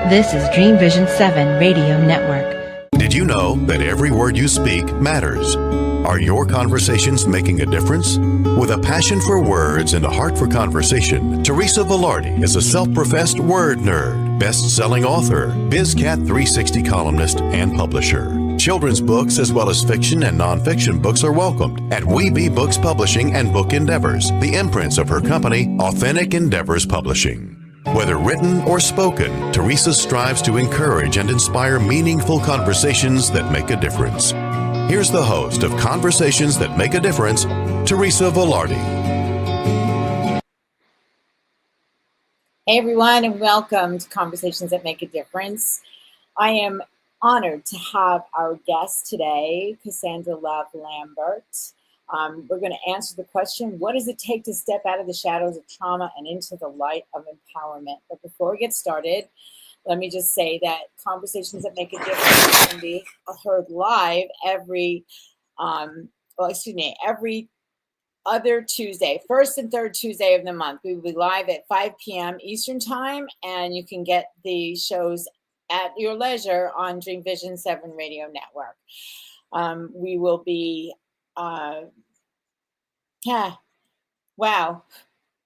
This is Dream Vision 7 Radio Network. Did you know that every word you speak matters? Are your conversations making a difference? With a passion for words and a heart for conversation, Teresa Velardi is a self-professed word nerd, best-selling author, BizCat 360 columnist, and publisher. Children's books as well as fiction and nonfiction books are welcomed at We Be Books Publishing and Book Endeavors, the imprints of her company, Authentic Endeavors Publishing. Whether written or spoken, Teresa strives to encourage and inspire meaningful conversations that make a difference. Here's the host of Conversations That Make a Difference, Teresa Velardi. Hey everyone, and welcome to Conversations That Make a Difference. I am honored to have our guest today, Cassandra Love Lambert. We're going to answer the question, what does it take to step out of the shadows of trauma and into the light of empowerment? But before we get started, let me just say that Conversations That Make a Difference can be heard live every other Tuesday, first and third Tuesday of the month. We will be live at 5 p.m. Eastern Time, and you can get the shows at your leisure on Dream Vision 7 Radio Network. We will be, wow,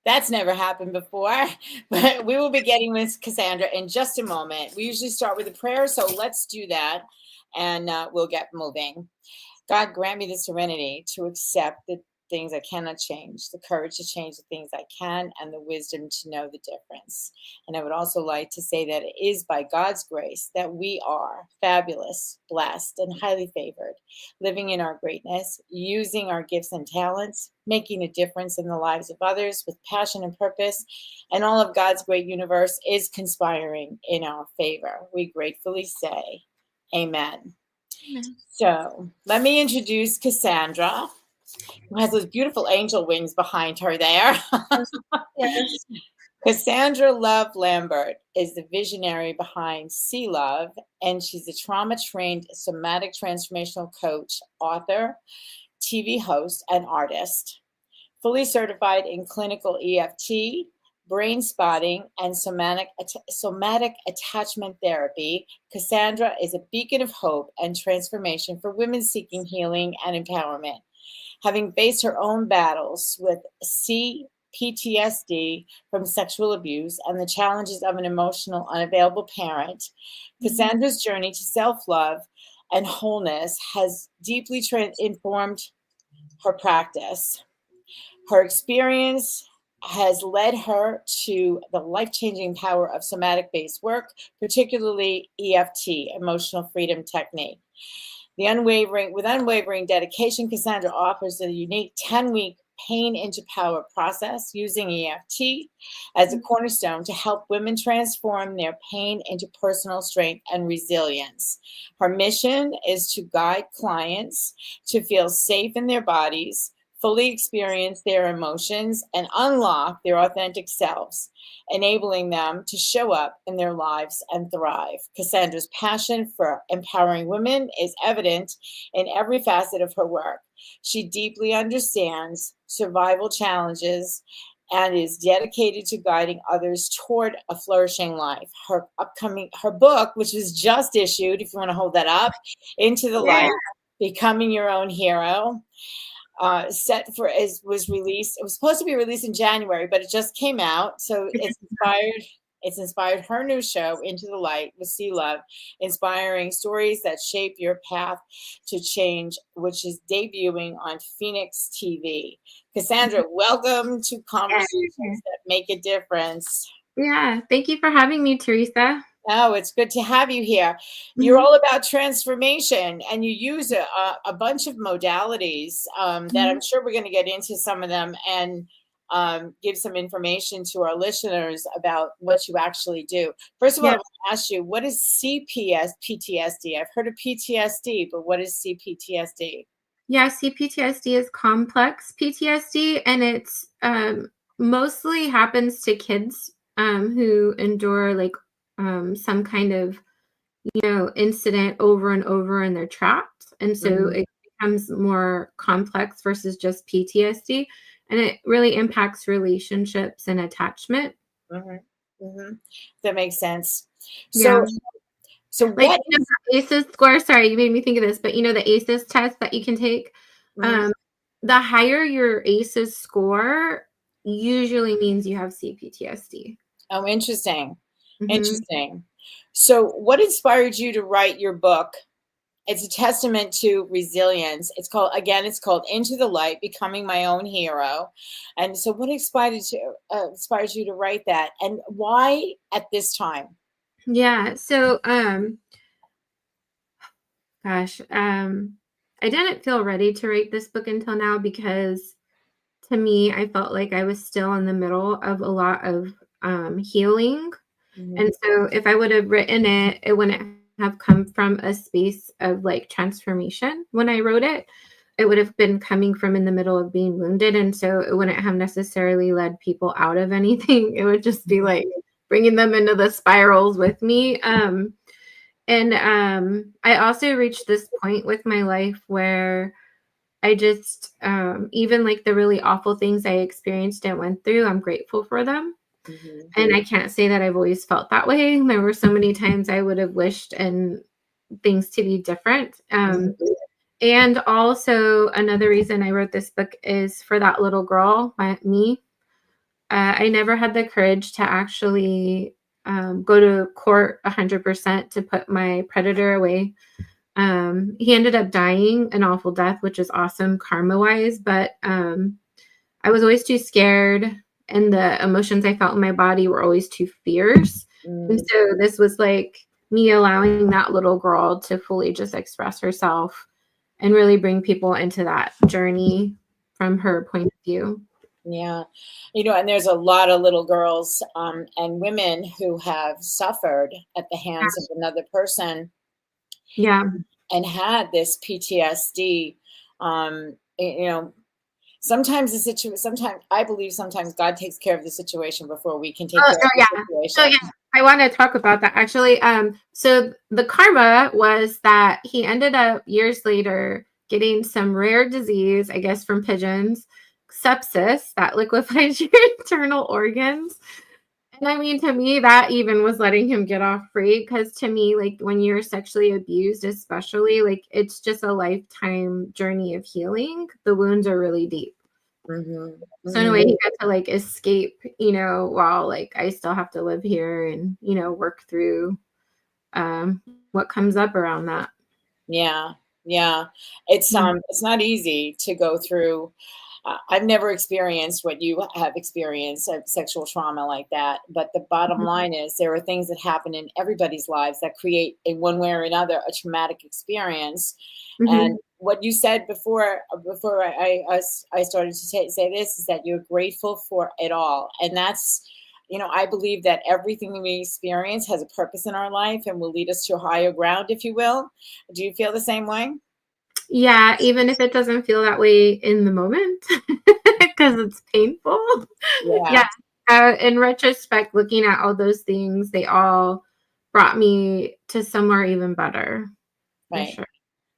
that's never happened before, but we will be getting with Cassandra in just a moment. We usually start with a prayer, so let's do that, and we'll get moving. God, grant me the serenity to accept the things I cannot change, the courage to change the things I can, and the wisdom to know the difference. And I would also like to say that it is by God's grace that we are fabulous, blessed, and highly favored, living in our greatness, using our gifts and talents, making a difference in the lives of others with passion and purpose, and all of God's great universe is conspiring in our favor. We gratefully say, Amen. So let me introduce Cassandra, who has those beautiful angel wings behind her there. Yes. Cassandra Love Lambert is the visionary behind Sea Love, and she's a trauma-trained somatic transformational coach, author, TV host, and artist. Fully certified in clinical EFT, Brainspotting, and somatic attachment therapy, Cassandra is a beacon of hope and transformation for women seeking healing and empowerment. Having faced her own battles with PTSD from sexual abuse and the challenges of an emotional, unavailable parent, Cassandra's journey to self-love and wholeness has deeply informed her practice. Her experience has led her to the life-changing power of somatic-based work, particularly EFT, emotional freedom technique. With unwavering dedication, Cassandra offers a unique 10-week pain into power process using EFT as a cornerstone to help women transform their pain into personal strength and resilience. Her mission is to guide clients to feel safe in their bodies, fully experience their emotions, and unlock their authentic selves, enabling them to show up in their lives and thrive. Cassandra's passion for empowering women is evident in every facet of her work. She deeply understands survival challenges and is dedicated to guiding others toward a flourishing life. Her book, which was just issued, if you want to hold that up, Into the Light, Becoming Your Own Hero, was released. It was supposed to be released in January, but it just came out. So it's inspired her new show, Into the Light with Sea Love, inspiring stories that shape your path to change, which is debuting on Phoenix TV. Cassandra, welcome to Conversations That Make a Difference. Yeah, thank you for having me, Teresa. Oh, it's good to have you here. You're all about transformation, and you use a bunch of modalities that I'm sure we're going to get into some of them and give some information to our listeners about what you actually do. First of all, I want to ask you, what is CPTSD? I've heard of PTSD, but what is CPTSD? Yeah, CPTSD is complex PTSD, and it's mostly happens to kids who endure some kind of, incident over and over, and they're trapped. And so it becomes more complex versus just PTSD. And it really impacts relationships and attachment. That makes sense. So, Yeah. so Like, what is, the ACEs score, sorry, you made me think of this, but the ACEs test that you can take, mhm. um, the higher your ACEs score usually means you have CPTSD. Oh, interesting. Mhm. Interesting. So what inspired you to write your book? It's a testament to resilience. It's called Into the Light, Becoming My Own Hero. And so what inspired you to write that? And why at this time? Yeah, so, gosh, I didn't feel ready to write this book until now because to me, I felt like I was still in the middle of a lot of, healing. Mhm. And so if I would have written it, it wouldn't have come from a space of like transformation when I wrote it. It would have been coming from in the middle of being wounded. And so it wouldn't have necessarily led people out of anything. It would just be like bringing them into the spirals with me. I also reached this point with my life where I just, even like the really awful things I experienced and went through, I'm grateful for them. Mhm. And I can't say that I've always felt that way. There were so many times I would have wished and things to be different. Mhm. And also another reason I wrote this book is for that little girl, me. I never had the courage to actually go to court 100% to put my predator away. He ended up dying an awful death, which is awesome karma wise, but I was always too scared, and the emotions I felt in my body were always too fierce. And Mm. so this was like me allowing that little girl to fully just express herself and really bring people into that journey from her point of view. Yeah. And there's a lot of little girls and women who have suffered at the hands of another person Yeah. and had this PTSD. Um, y- you know, sometimes I believe sometimes God takes care of the situation before we can take Oh, care oh of the yeah. So situation. yeah, I want to talk about that actually. So the karma was that he ended up years later getting some rare disease, I guess from pigeons, sepsis that liquefies your internal organs. And I mean, to me, that even was letting him get off free because to me, like when you're sexually abused, especially, like it's just a lifetime journey of healing. The wounds are really deep. Hmm. So in a Hmm. way, he got to like escape, while like I still have to live here and work through what comes up around that. Yeah, yeah. Mm. It's not easy to go through. I've never experienced what you have experienced, sexual trauma like that. But the bottom Mhm. line is there are things that happen in everybody's lives that create, in one way or another, a traumatic experience. And Mhm. what you said before I started to say this is that you're grateful for it all, and I believe that everything we experience has a purpose in our life and will lead us to a higher ground, if you will. Do you feel the same way? Yeah, even if it doesn't feel that way in the moment because it's painful. Yeah, Yeah. In retrospect, looking at all those things, they all brought me to somewhere even better, for right. sure.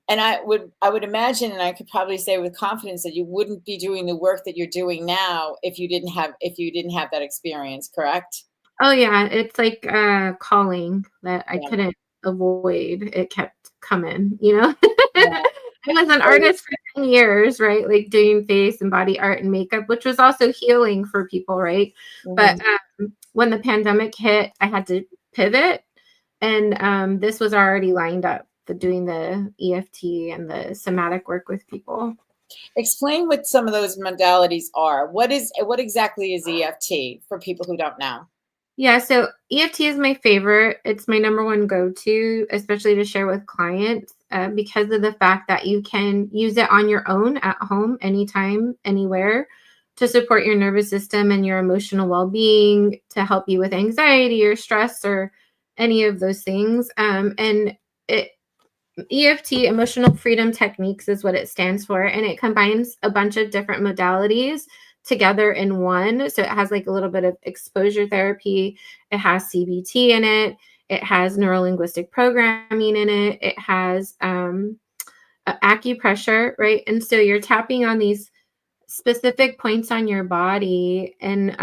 And I would imagine, and I could probably say with confidence that you wouldn't be doing the work that you're doing now if you didn't have that experience, correct? Oh yeah, it's like calling that I Yeah, couldn't avoid. It kept coming. yeah. I was an artist for 10 years, right? Like doing face and body art and makeup, which was also healing for people, right? But Mhm. when the pandemic hit, I had to pivot, and this was already lined up for doing the EFT and the somatic work with people. Explain what some of those modalities are. What exactly is EFT for people who don't know? Yeah, so EFT is my favorite. It's my number one go-to, especially to share with clients, because of the fact that you can use it on your own at home, anytime, anywhere, to support your nervous system and your emotional well-being, to help you with anxiety or stress or any of those things. And it EFT, emotional freedom techniques, is what it stands for. And it combines a bunch of different modalities together in one. So it has like a little bit of exposure therapy, it has CBT in it, it has neuro linguistic programming in it, it has acupressure, right? And so you're tapping on these specific points on your body. And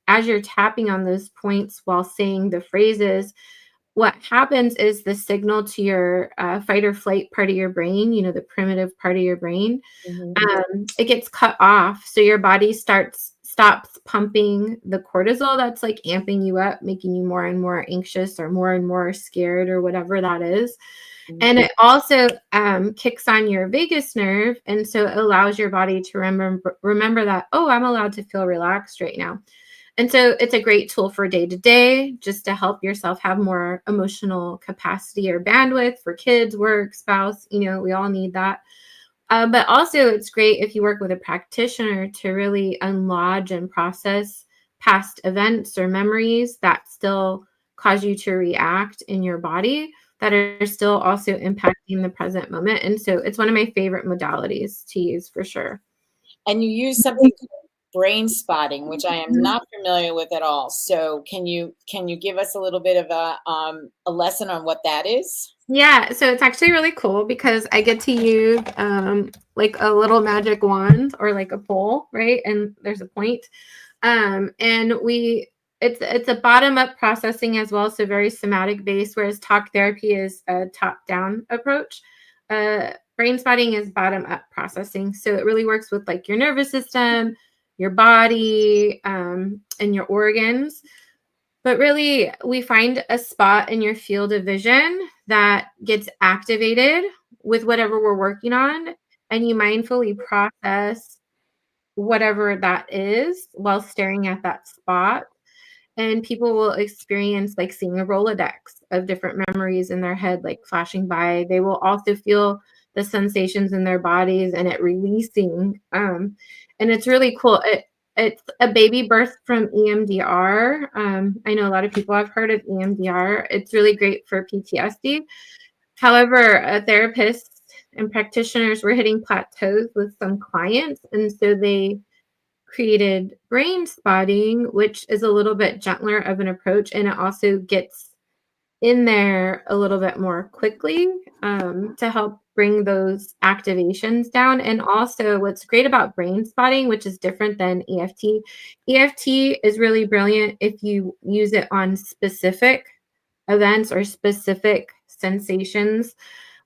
as you're tapping on those points while saying the phrases, what happens is the signal to your fight or flight part of your brain, the primitive part of your brain, it gets cut off. So your body stops pumping the cortisol that's like amping you up, making you more and more anxious or more scared or whatever that is. And it also kicks on your vagus nerve. And so it allows your body to remember that, oh, I'm allowed to feel relaxed right now. And so it's a great tool for day to day, just to help yourself have more emotional capacity or bandwidth for kids, work, spouse. We all need that. But also it's great if you work with a practitioner to really unlodge and process past events or memories that still cause you to react in your body, that are still also impacting the present moment. And so it's one of my favorite modalities to use for sure. And you use something called Brainspotting, which I am not familiar with at all. So can you give us a little bit of a lesson on what that is? Yeah, so it's actually really cool because I get to use like a little magic wand or like a pole, right? And there's a point. And it's a bottom up processing as well, so very somatic based, whereas talk therapy is a top down approach. Brainspotting is bottom up processing, so it really works with like your nervous system, your body, and your organs. But really, we find a spot in your field of vision that gets activated with whatever we're working on, and you mindfully process whatever that is while staring at that spot. And people will experience like seeing a Rolodex of different memories in their head, like flashing by. They will also feel the sensations in their bodies and it releasing. And it's really cool. It's a baby birth from EMDR. I know a lot of people have heard of EMDR. It's really great for PTSD. However, therapists and practitioners were hitting plateaus with some clients. And so they created Brainspotting, which is a little bit gentler of an approach. And it also gets in there a little bit more quickly to help bring those activations down. And also what's great about Brainspotting, which is different than EFT is really brilliant if you use it on specific events or specific sensations,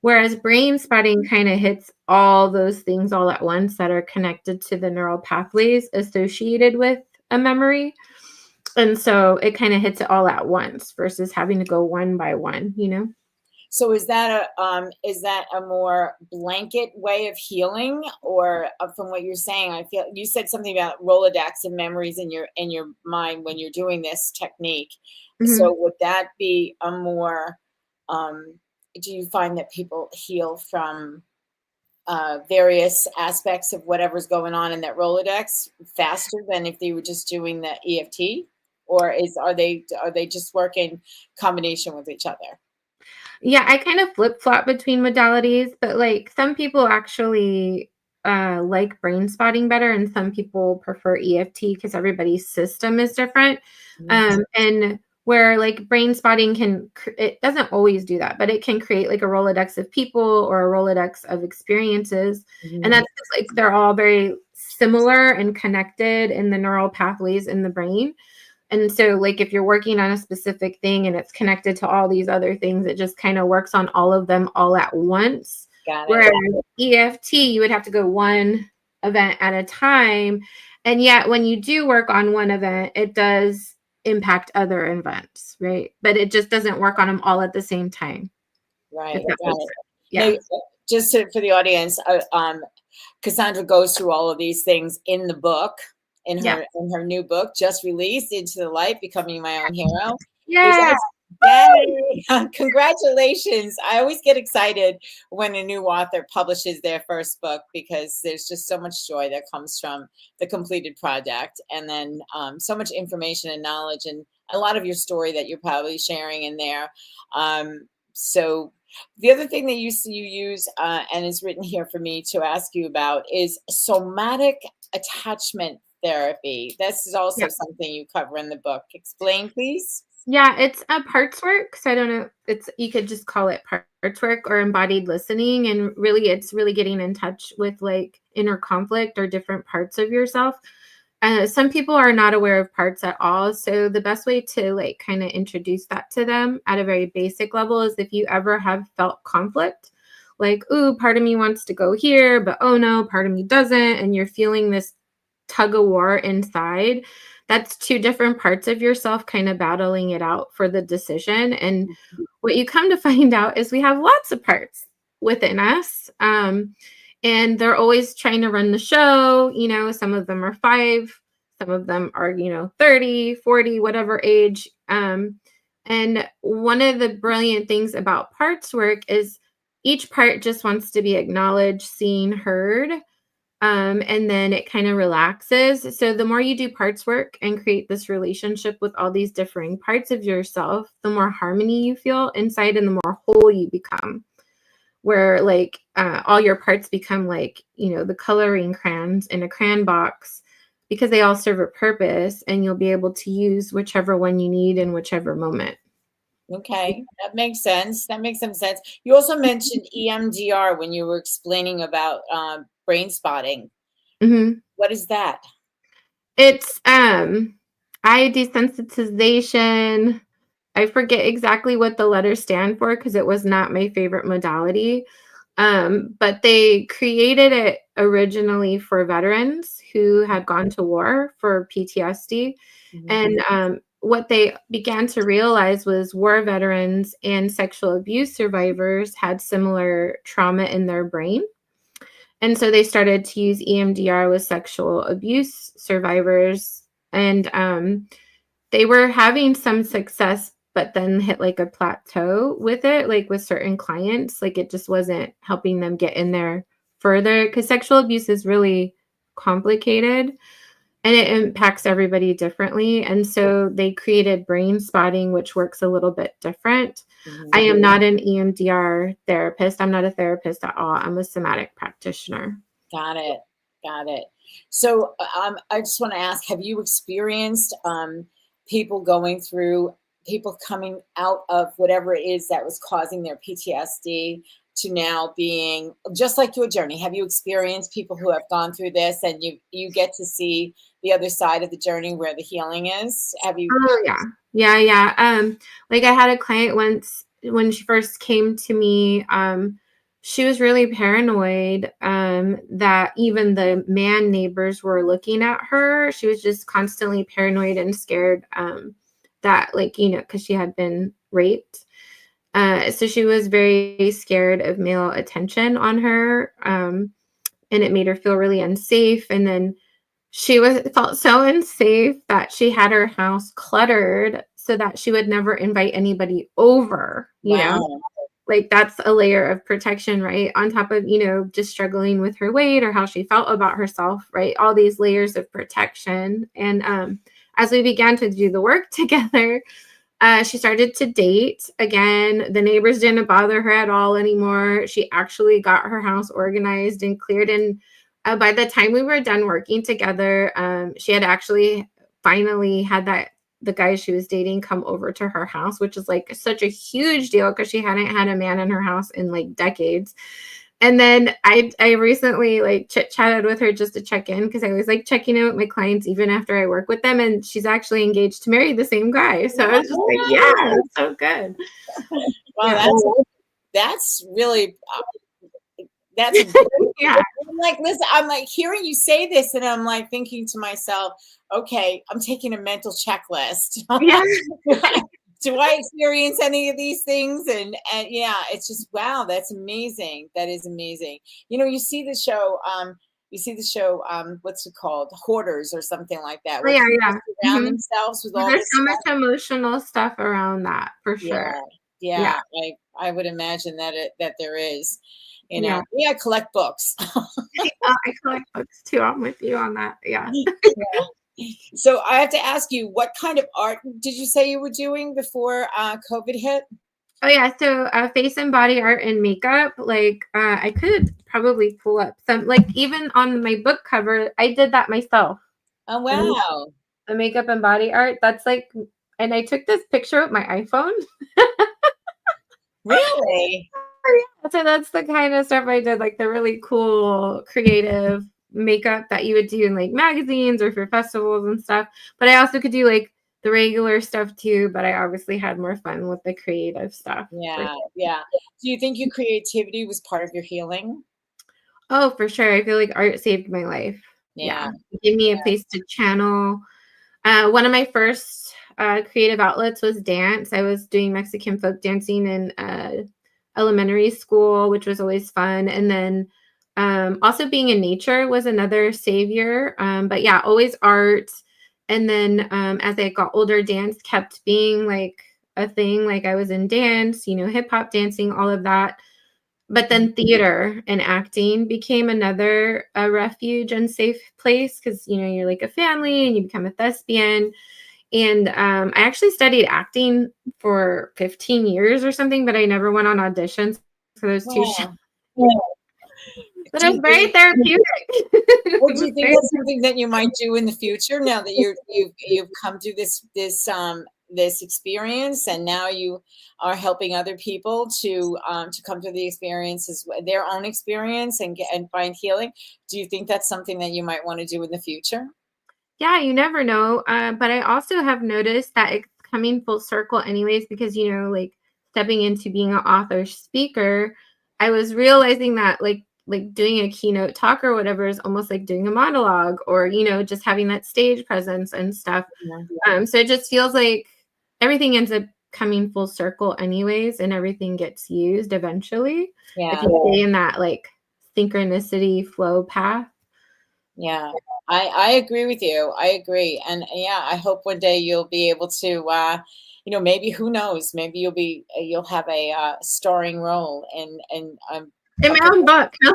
whereas Brainspotting kind of hits all those things all at once that are connected to the neural pathways associated with a memory. And so it kind of hits it all at once versus having to go one by one, So is that a more blanket way of healing, or from what you're saying, I feel you said something about Rolodex and memories in your mind when you're doing this technique. So would that be a more do you find that people heal from various aspects of whatever's going on in that Rolodex faster than if they were just doing the EFT, or are they just work in combination with each other? Yeah, I kind of flip-flop between modalities, but like some people actually like Brainspotting better, and some people prefer EFT because everybody's system is different. And where like Brainspotting it doesn't always do that, but it can create like a Rolodex of people or a Rolodex of experiences. And that's just, like they're all very similar and connected in the neural pathways in the brain. And so like if you're working on a specific thing and it's connected to all these other things, it just kind of works on all of them all at once. Got it. Whereas EFT, you would have to go one event at a time. And yet when you do work on one event, it does impact other events, right? But it just doesn't work on them all at the same time. Right. Yeah. Now, just for the audience, Cassandra goes through all of these things in the book, in her new book, just released, Into the Light, Becoming My Own Hero. Yeah. Yay! Congratulations. I always get excited when a new author publishes their first book because there's just so much joy that comes from the completed project, and then so much information and knowledge and a lot of your story that you're probably sharing in there. So the other thing that you use and is written here for me to ask you about is somatic attachment therapy. This is also something you cover in the book. Explain, please. Yeah, it's a parts work. So I don't know. You could just call it parts work or embodied listening. And really, it's really getting in touch with like inner conflict or different parts of yourself. some people are not aware of parts at all. So the best way to like kind of introduce that to them at a very basic level is if you ever have felt conflict, like, ooh, part of me wants to go here, but oh no, part of me doesn't. And you're feeling this tug of war inside. That's two different parts of yourself kind of battling it out for the decision. And what you come to find out is we have lots of parts within us. And they're always trying to run the show. You know, some of them are 5, some of them are, 30, 40, whatever age. And one of the brilliant things about parts work is each part just wants to be acknowledged, seen, heard. And then it kind of relaxes. So the more you do parts work and create this relationship with all these differing parts of yourself, the more harmony you feel inside and the more whole you become, where like all your parts become like, the coloring crayons in a crayon box, because they all serve a purpose and you'll be able to use whichever one you need in whichever moment. Okay, that makes sense. That makes some sense. You also mentioned EMDR when you were explaining about Brainspotting. Mm-hmm. What is that? It's eye desensitization. I forget exactly what the letters stand for because it was not my favorite modality. But they created it originally for veterans who had gone to war for PTSD. Mm-hmm. And what they began to realize was war veterans and sexual abuse survivors had similar trauma in their brain. And so they started to use EMDR with sexual abuse survivors. And they were having some success, but then hit like a plateau with it, like with certain clients. Like it just wasn't helping them get in there further because sexual abuse is really complicated and it impacts everybody differently. And so they created Brainspotting, which works a little bit different. Mm-hmm. I am not an EMDR therapist. I'm not a therapist at all. I'm a somatic practitioner. Got it. Got it. So I just want to ask, have you experienced people coming out of whatever it is that was causing their PTSD to now being just like your journey? Have you experienced people who have gone through this and you get to see the other side of the journey where the healing is? Have you? Oh yeah. Like I had a client once when she first came to me, she was really paranoid that even the man neighbors were looking at her. She was just constantly paranoid and scared that like, because she had been raped. So she was very scared of male attention on her. And it made her feel really unsafe. And then she felt so unsafe that she had her house cluttered so that she would never invite anybody over, Wow. Like that's a layer of protection, right? On top of, just struggling with her weight or how she felt about herself, right? All these layers of protection. And as we began to do the work together, she started to date again. The neighbors didn't bother her at all anymore. She actually got her house organized and cleared. And by the time we were done working together, she had actually finally had the guy she was dating come over to her house, which is like such a huge deal because she hadn't had a man in her house in like decades. And then I recently like chit-chatted with her just to check in because I was like checking in with my clients even after I work with them. And she's actually engaged to marry the same guy. So I was just like, yeah, it's so good. Wow, that's really that's yeah. I'm like, listen, I'm like hearing you say this and I'm like thinking to myself, okay, I'm taking a mental checklist. Yeah. Do I experience any of these things? And yeah, it's just, wow, that's amazing. That is amazing. You see the show, what's it called? Hoarders or something like that. Where people surround themselves with all There's this so stuff. much emotional stuff around that for sure. Yeah. I would imagine that there is. Yeah. I collect books. I collect books too. I'm with you on that. Yeah. So I have to ask you, what kind of art did you say you were doing before COVID hit? Oh yeah, so face and body art and makeup. Like I could probably pull up some, like even on my book cover, I did that myself. Oh wow. The makeup and body art. That's like, and I took this picture with my iPhone. Really? So that's the kind of stuff I did, like the really cool, creative makeup that you would do in like magazines or for festivals and stuff. But I also could do like the regular stuff too, but I obviously had more fun with the creative stuff. Yeah, yeah. Do you think your creativity was part of your healing? Oh, for sure. I feel like art saved my life. Yeah. Yeah. It gave me a place to channel. One of my first creative outlets was dance. I was doing Mexican folk dancing in elementary school, which was always fun. And then also being in nature was another savior. But yeah, always art. And then as I got older, dance kept being like a thing. Like I was in dance, hip hop dancing, all of that. But then theater and acting became another refuge and safe place because, you're like a family and you become a thespian. And I actually studied acting for 15 years or something, but I never went on auditions for those two shows. But it was very therapeutic. Well, do you think that's something that you might do in the future now that you've come through this experience, and now you are helping other people to come through the experiences, their own experience, and find healing? Do you think that's something that you might want to do in the future? Yeah, you never know. But I also have noticed that it's coming full circle anyways, because, like stepping into being an author speaker, I was realizing that like doing a keynote talk or whatever is almost like doing a monologue or, just having that stage presence and stuff. So it just feels like everything ends up coming full circle anyways, and everything gets used eventually. If you stay in that like synchronicity flow path. Yeah, I agree with you. I agree. And yeah, I hope one day you'll be able to, maybe, who knows, maybe you'll have a starring role in my own book. Yeah,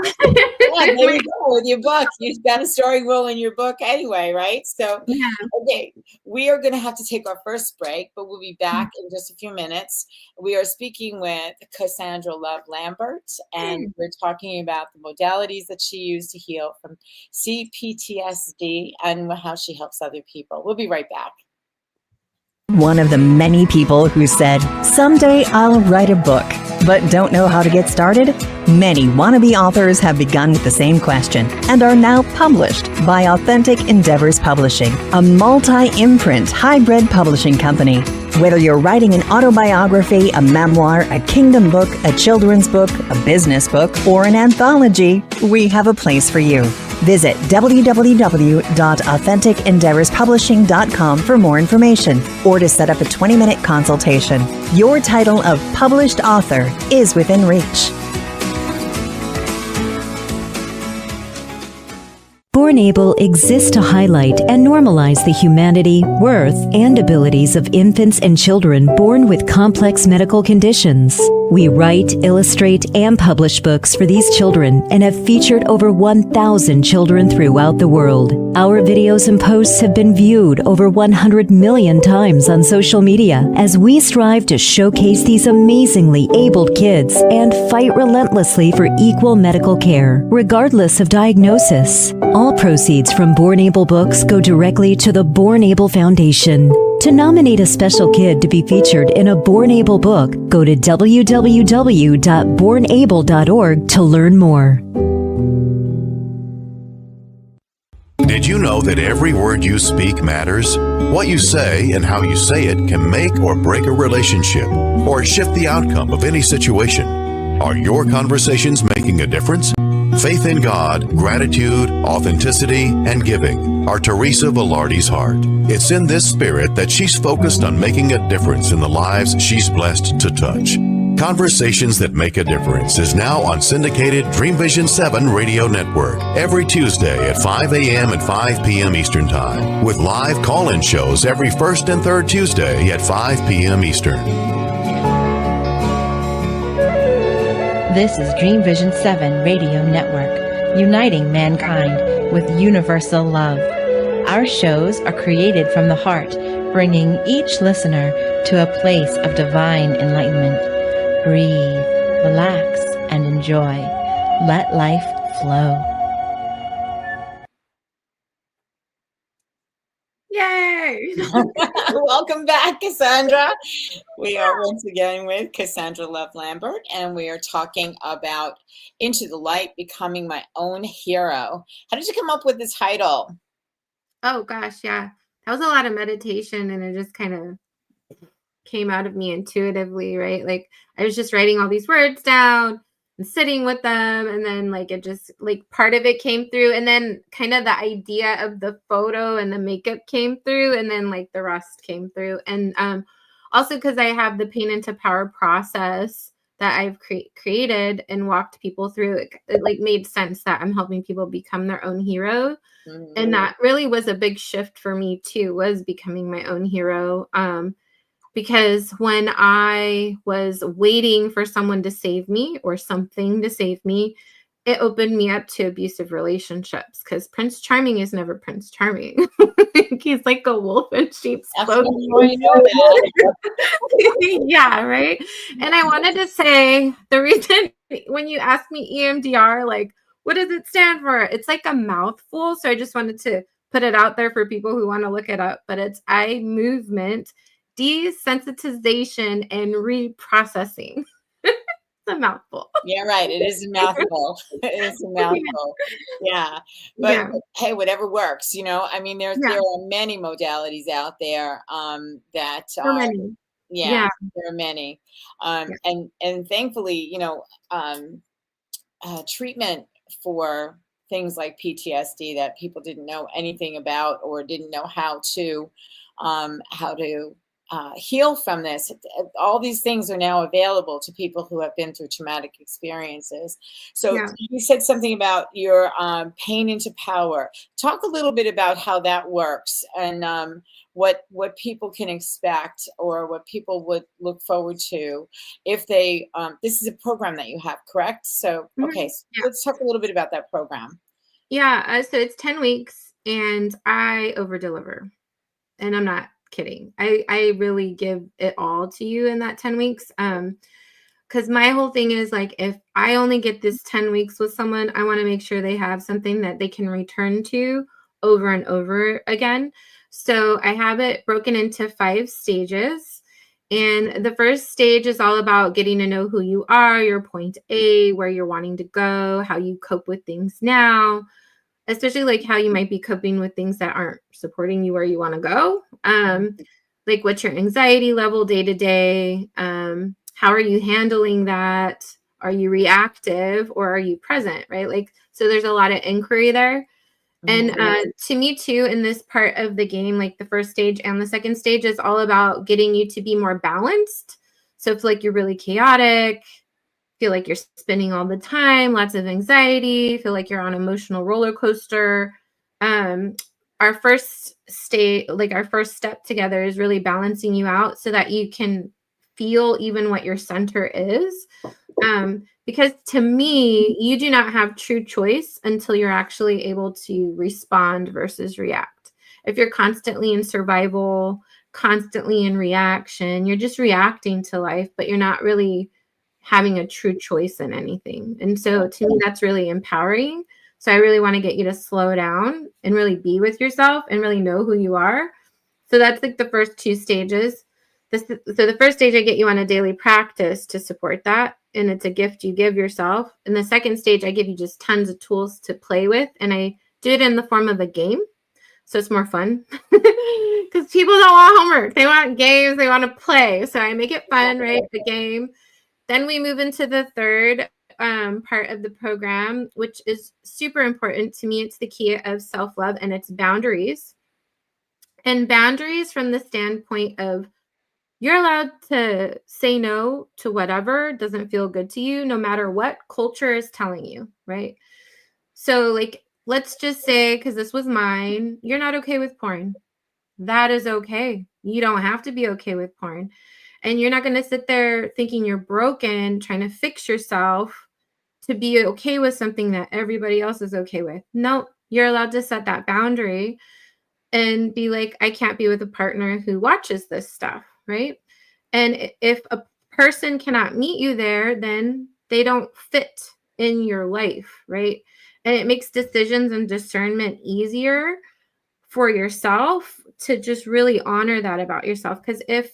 there you go with your book. You've got a starring role in your book anyway, right? So, Yeah. okay, we are going to have to take our first break, but we'll be back in just a few minutes. We are speaking with Cassandra Love Lambert, and we're talking about the modalities that she used to heal from CPTSD and how she helps other people. We'll be right back. One of the many people who said, "Someday I'll write a book," but don't know how to get started? Many wannabe authors have begun with the same question and are now published by Authentic Endeavors Publishing, a multi-imprint hybrid publishing company. Whether you're writing an autobiography, a memoir, a kingdom book, a children's book, a business book, or an anthology, we have a place for you. Visit www.AuthenticEndeavorsPublishing.com for more information or to set up a 20-minute consultation. Your title of published author is within reach. Born Able exists to highlight and normalize the humanity, worth, and abilities of infants and children born with complex medical conditions. We write, illustrate, and publish books for these children and have featured over 1,000 children throughout the world. Our videos and posts have been viewed over 100 million times on social media as we strive to showcase these amazingly abled kids and fight relentlessly for equal medical care, regardless of diagnosis. All proceeds from Born Able books go directly to the Born Able Foundation. To nominate a special kid to be featured in a Born Able book, go to www.bornable.org to learn more. Did you know that every word you speak matters? What you say and how you say it can make or break a relationship or shift the outcome of any situation. Are your conversations making a difference? Faith in God, gratitude, authenticity, and giving are Teresa Velardi's heart. It's in this spirit that she's focused on making a difference in the lives she's blessed to touch. Conversations That Make a Difference is now on syndicated Dream Vision 7 radio network every Tuesday at 5 a.m. and 5 p.m. Eastern Time, with live call-in shows every first and third Tuesday at 5 p.m. Eastern. This is Dream Vision 7 Radio Network, uniting mankind with universal love. Our shows are created from the heart, bringing each listener to a place of divine enlightenment. Breathe, relax, and enjoy. Let life flow. Yay! Welcome back, Cassandra. We are once again with Cassandra Love Lambert, and we are talking about Into the Light, Becoming My Own Hero. How did you come up with this title? Oh gosh, yeah. That was a lot of meditation, and it just kind of came out of me intuitively, right? Like I was just writing all these words down and sitting with them, and then like it just like part of it came through, and then kind of the idea of the photo and the makeup came through, and then like the rest came through. And also because I have the pain into power process that I've created and walked people through, it like made sense that I'm helping people become their own hero. And that really was a big shift for me too, was becoming my own hero. Because when I was waiting for someone to save me or something to save me, it opened me up to abusive relationships, because Prince Charming is never Prince Charming. He's like a wolf in sheep's clothing. Yeah, right. And I wanted to say the reason when you ask me EMDR, like, what does it stand for? It's like a mouthful. So I just wanted to put it out there for people who want to look it up. But it's eye movement, desensitization, and reprocessing. It's a mouthful. Yeah, right. It is a mouthful. It is a mouthful. Yeah. But hey, whatever works, I mean, there are many modalities out there that are, many. there are many. And thankfully, treatment for things like PTSD that people didn't know anything about or didn't know how to heal from this. All these things are now available to people who have been through traumatic experiences. So you said something about your pain into power. Talk a little bit about how that works and what people can expect or what people would look forward to if they, this is a program that you have, correct? So, okay, so let's talk a little bit about that program. Yeah, so it's 10 weeks and I over deliver, and I'm not kidding. I really give it all to you in that 10 weeks. Because my whole thing is like, if I only get this 10 weeks with someone, I want to make sure they have something that they can return to over and over again. So I have it broken into 5 stages. And the first stage is all about getting to know who you are, your point A, where you're wanting to go, how you cope with things now, especially like how you might be coping with things that aren't supporting you where you want to go. Like what's your anxiety level day to day? How are you handling that? Are you reactive or are you present? Right? Like, so there's a lot of inquiry there. And to me too, in this part of the game, like the first stage and the second stage is all about getting you to be more balanced. So if like you're really chaotic, feel like you're spinning all the time, lots of anxiety, feel like you're on an emotional roller coaster. Our first state, like our first step together, is really balancing you out so that you can feel even what your center is. Because to me, you do not have true choice until you're actually able to respond versus react. If you're constantly in survival, constantly in reaction, you're just reacting to life, but you're not really having a true choice in anything. And so to me, that's really empowering. So I really want to get you to slow down and really be with yourself and really know who you are. So that's like the first 2 stages. So the first stage, I get you on a daily practice to support that. And it's a gift you give yourself. And the second stage, I give you just tons of tools to play with. And I do it in the form of a game. So it's more fun because people don't want homework. They want games. They want to play. So I make it fun, right? The game. Then we move into the third part of the program, which is super important to me. It's the key of self-love, and it's boundaries. And boundaries from the standpoint of you're allowed to say no to whatever doesn't feel good to you, no matter what culture is telling you, right? So like, let's just say, because this was mine, you're not okay with porn. That is okay. You don't have to be okay with porn. And you're not going to sit there thinking you're broken, trying to fix yourself to be okay with something that everybody else is okay with. No, you're allowed to set that boundary and be like, I can't be with a partner who watches this stuff, right? And if a person cannot meet you there, then they don't fit in your life, right? And it makes decisions and discernment easier for yourself to just really honor that about yourself. Because if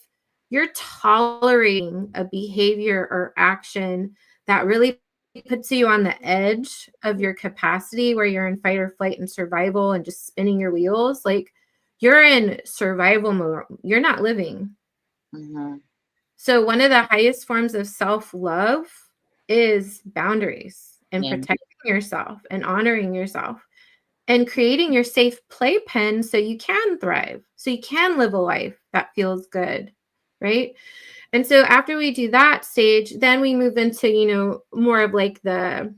you're tolerating a behavior or action that really puts you on the edge of your capacity, where you're in fight or flight and survival and just spinning your wheels, like you're in survival mode, you're not living. Mm-hmm. So one of the highest forms of self-love is boundaries and Yeah. protecting yourself and honoring yourself and creating your safe playpen so you can thrive, so you can live a life that feels good, right? And so after we do that stage, then we move into, more of like the,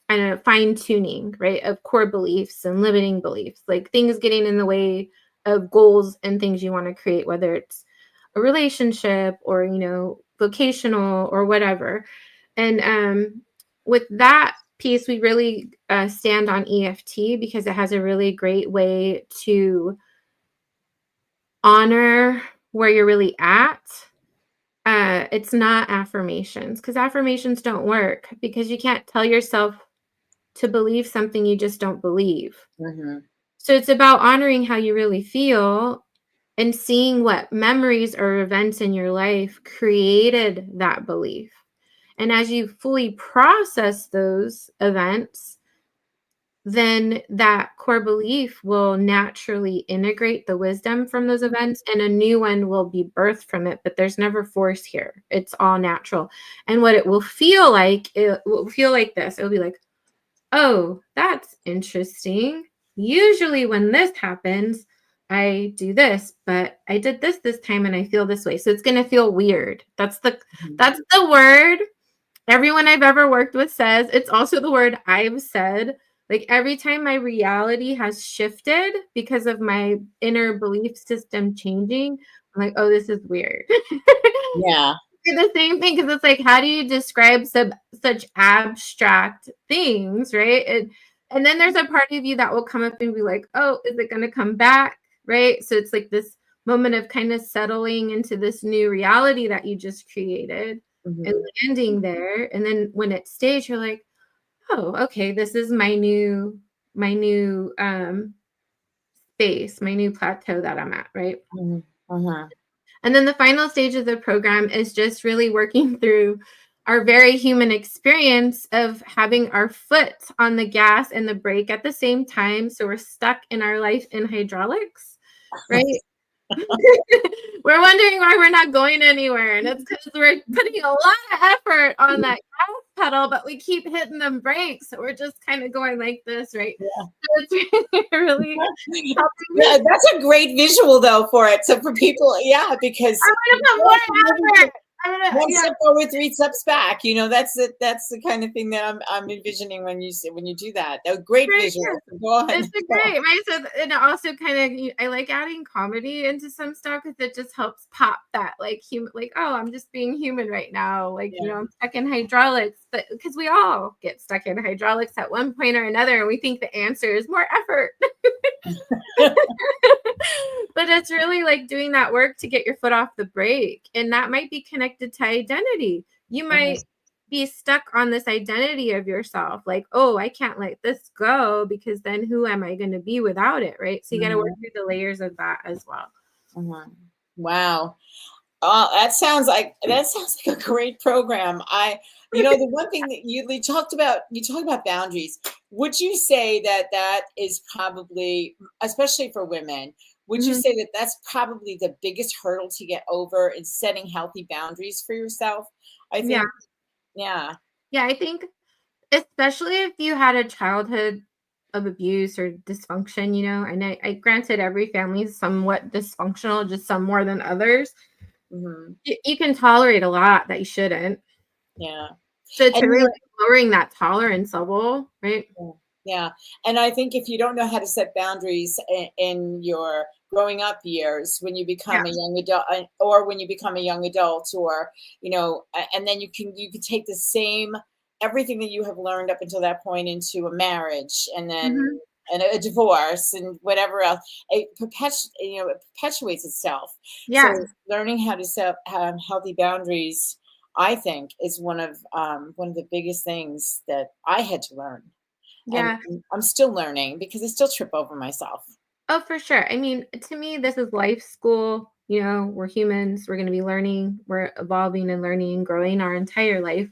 I don't know, fine tuning, right, of core beliefs and limiting beliefs, like things getting in the way of goals and things you want to create, whether it's a relationship or, vocational or whatever. And with that piece, we really stand on EFT because it has a really great way to honor where you're really at. It's not affirmations, because affirmations don't work, because you can't tell yourself to believe something you just don't believe. Mm-hmm. So it's about honoring how you really feel and seeing what memories or events in your life created that belief. And as you fully process those events, then that core belief will naturally integrate the wisdom from those events, and a new one will be birthed from it. But there's never force here. It's all natural. And what it will feel like, it will feel like this. It'll be like, oh, that's interesting. Usually when this happens, I do this, but I did this time and I feel this way. So it's going to feel weird. That's the word everyone I've ever worked with says. It's also the word I've said. Like every time my reality has shifted because of my inner belief system changing, I'm like, oh, this is weird. Yeah. The same thing, because it's like, how do you describe such abstract things, right? And then there's a part of you that will come up and be like, oh, is it going to come back, right? So it's like this moment of kind of settling into this new reality that you just created. Mm-hmm. And landing there. And then when it stays, you're like, oh, okay, this is my new space, my new plateau that I'm at, right? Mm-hmm. Uh-huh. And then the final stage of the program is just really working through our very human experience of having our foot on the gas and the brake at the same time. So we're stuck in our life in hydraulics, right? We're wondering why we're not going anywhere. And it's because we're putting a lot of effort on that gas pedal, but we keep hitting them brakes. So we're just kind of going like this, right? Yeah. So it's really Yeah, that's a great visual though for it. So for people, yeah, because I'm gonna put more effort. one step forward, 3 steps back. That's it. That's the kind of thing that I'm envisioning when you do that. A great visual. Sure. Go on. It's a great, right? So, and it also kind of, I like adding comedy into some stuff because it just helps pop that like human, like, oh, I'm just being human right now. Like, I'm stuck in hydraulics, but because we all get stuck in hydraulics at one point or another, and we think the answer is more effort. But it's really like doing that work to get your foot off the brake. And that might be connected to identity. You might be stuck on this identity of yourself. Like, oh, I can't let this go because then who am I going to be without it? Right. So you got to work through the layers of that as well. Wow. That sounds like a great program. The one thing that you talk about boundaries. Would you say that is probably, especially for women, would you say that that's probably the biggest hurdle to get over in setting healthy boundaries for yourself? I think. Yeah. I think especially if you had a childhood of abuse or dysfunction, and I granted every family is somewhat dysfunctional, just some more than others. You can tolerate a lot that you shouldn't. Yeah. So to really lowering that tolerance level, right? Yeah. And I think if you don't know how to set boundaries in your growing up years, when you become a young adult, or when you become a young adult, or, and then you can take the same, everything that you have learned up until that point into a marriage, and then and a divorce and whatever else, it perpetuates itself. Yeah. So learning how to set healthy boundaries, I think, is one of the biggest things that I had to learn. Yeah. And I'm still learning because I still trip over myself. Oh, for sure. I mean, to me, this is life school. You know, we're humans. We're going to be learning. We're evolving and learning and growing our entire life.